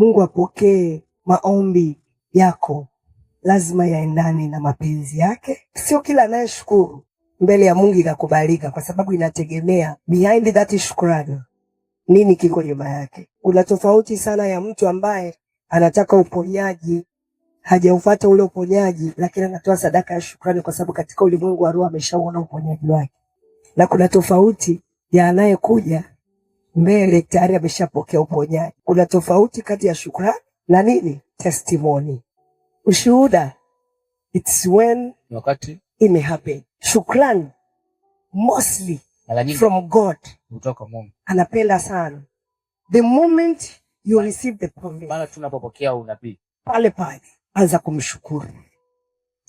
Mungu apokee maombi yako, lazima yaendane na mapenzi yake. Sio kila anayeshukuru mbele ya Mungu ikakubalika, kwa sababu inategemea behind that shukrani nini kiko nyuma yake. Kuna tofauti sana ya mtu ambaye anataka uponyaji, hajaufuata ule uponyaji, lakini anatoa sadaka ya shukrani kwa sababu katika ulimwengu wa roho ameshaona uponyaji wake. Na kuna tofauti ya anayekuja mbele tayari ameshapokea uponyaji. Kuna tofauti kati ya shukrani na nini? Testimony. Ushuhuda, it's when wakati it may happen. Shukrani mostly from God. Kutoka Mungu. Anapenda sana the moment you receive the promise. Maana tunapopokea unabii, pale anza kumshukuru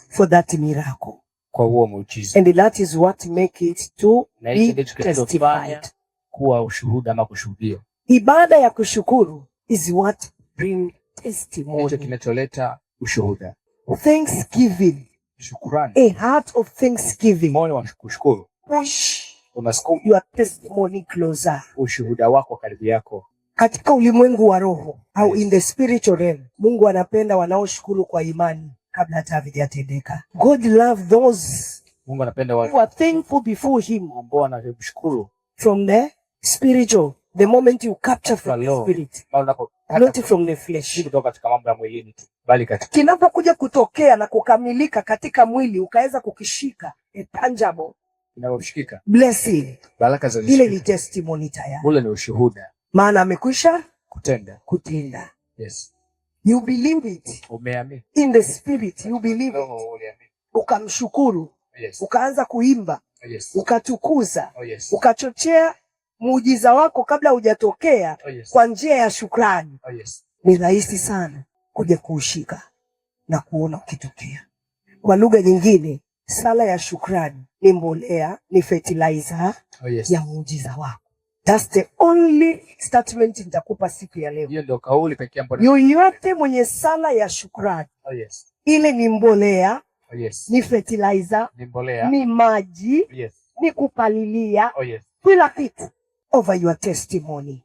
for that miracle, kwa huo muujiza. And that is what make it to be testified, kuwa ushuhuda ama kushuhudia. Ibada ya kushukuru is what bring testimony. Hicho kinacholeta ushuhuda. Thanksgiving, shukrani, a heart of thanksgiving, moyo wa kushukuru, push unasukuma your testimony closer, ushuhuda wako karibu yako. Katika ulimwengu wa roho au in the spiritual realm, Mungu anapenda wanaoshukuru kwa imani kabla hata havijatendeka. God love those Mungu anapenda watu who are thankful before him, ambao wanamshukuru from the spiritual, the moment you capture from the spirit, not from the flesh. Kutoka katika mambo ya mwili tu, bali katika kinapokuja kutokea na kukamilika katika mwili, ukaweza kukishika, a tangible inayoshikika blessing, baraka za ile ni testimony tayari. Ule ni ushuhuda, maana amekwisha kutenda. Yes, you believe it, umeamini in the spirit, you believe it, ukamshukuru. Yes. Ukaanza kuimba. Yes. Ukatukuza. Yes. Ukachochea muujiza wako kabla hujatokea. Yes. Kwa njia ya shukrani. Yes. Ni rahisi sana kuja kuushika na kuona ukitokea. Kwa lugha nyingine, sala ya shukrani ni mbolea, ni fertilizer ya muujiza wako. That's the only statement nitakupa siku ya leo. Hiyo ndio kauli pekee ambayo yoyote mwenye sala ya shukrani, ile ni mbolea, ni fertilizer, ni maji, ni kupalilia, kila kitu over your testimony.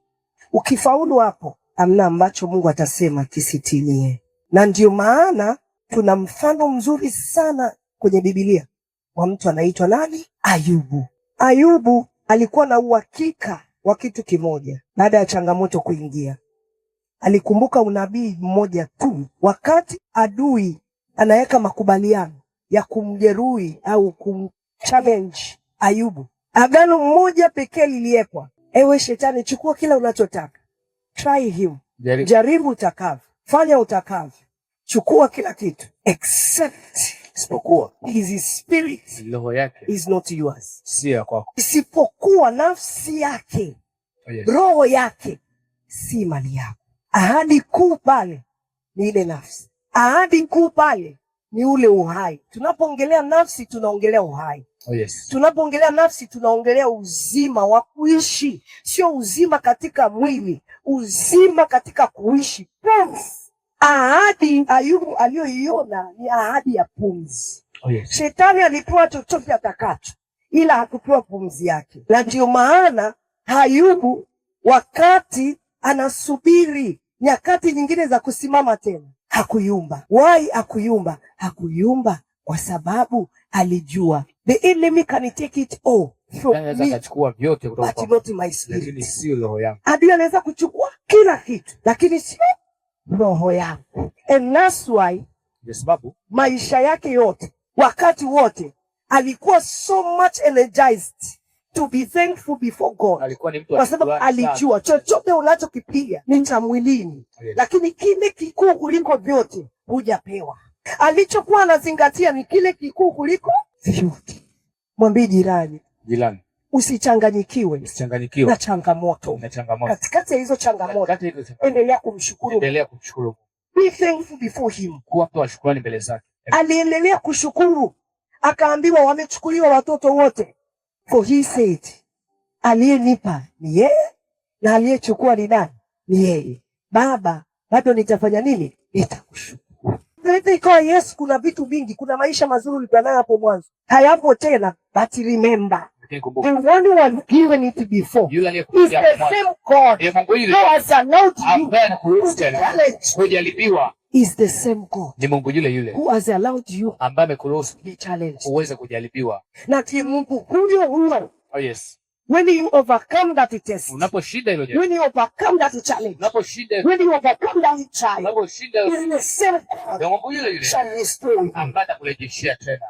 Ukifaulu hapo, amna ambacho Mungu atasema kisitimie. Na ndio maana tuna mfano mzuri sana kwenye Biblia wa mtu anaitwa nani? Ayubu. Ayubu alikuwa na uhakika wa kitu kimoja. Baada ya changamoto kuingia, alikumbuka unabii mmoja tu. Wakati adui anaweka makubaliano ya kumjeruhi au kumchallenge Ayubu, agano mmoja pekee liliekwa: ewe shetani, chukua kila unachotaka, try him, jaribu utakavyo, fanya utakavyo, chukua kila kitu except, isipokuwa his spirit, roho yake is not yours, si ya kwako, isipokuwa nafsi yake, roho yake si mali yako. Ahadi kuu pale ni ile nafsi. Ahadi kuu pale ni ule uhai. Tunapoongelea nafsi tunaongelea uhai. Tunapoongelea nafsi tunaongelea uzima wa kuishi, sio uzima katika mwili, uzima katika kuishi. Ahadi Ayubu aliyoiona ni ahadi ya pumzi. Shetani alipewa chochote atakacho, ila hakupewa pumzi yake. Na ndio maana Ayubu wakati anasubiri nyakati nyingine za kusimama tena, hakuyumba. Why hakuyumba? Hakuyumba kwa sababu alijua the enemy can take it all from me, but not my spirit. Adui anaweza kuchukua kila kitu, lakini sio roho yangu. And that's why maisha yake yote, wakati wote, alikuwa so much energized to be thankful before God. Kwa sababu alijua chochote unachokipiga ni cha mwilini, lakini kile kikuu kuliko vyote hujapewa. Alichokuwa anazingatia ni kile kikuu kuliko vyote. Mwambie jirani, usichanganyikiwe na changamoto. Katikati ya hizo changamoto, endelea kumshukuru. Be thankful before him. Kuwa mtu wa shukrani mbele zake. Aliendelea kushukuru. Akaambiwa wamechukuliwa watoto wote. For he said, aliyenipa ni yeye na aliyechukua ni nani? Ni yeye. Baba, bado nitafanya nini? Nitakushukuru. Kwa Yesu kuna vitu vingi, kuna maisha mazuri ulikuwa nayo hapo mwanzo, hayapo tena, but remember. Lakini kumbuka, the one who has given it before yule is aliyekuja the mwanzo, same God ndiye Mungu yule who has allowed you ambaye anakuruhusu to tena challenge. kujaribiwa. Is the same God Ni Mungu yule yule who has allowed you ambaye amekuruhusu to be challenged. uweze kujaribiwa. Na ti Mungu huyo Oh yes. when you overcome that test, Unaposhinda hilo jaribu, when you overcome that challenge, unaposhinda, when you overcome that trial, unaposhinda, in the same God ndio Mungu yule yule shall restore you. ambaye atakurejeshea tena.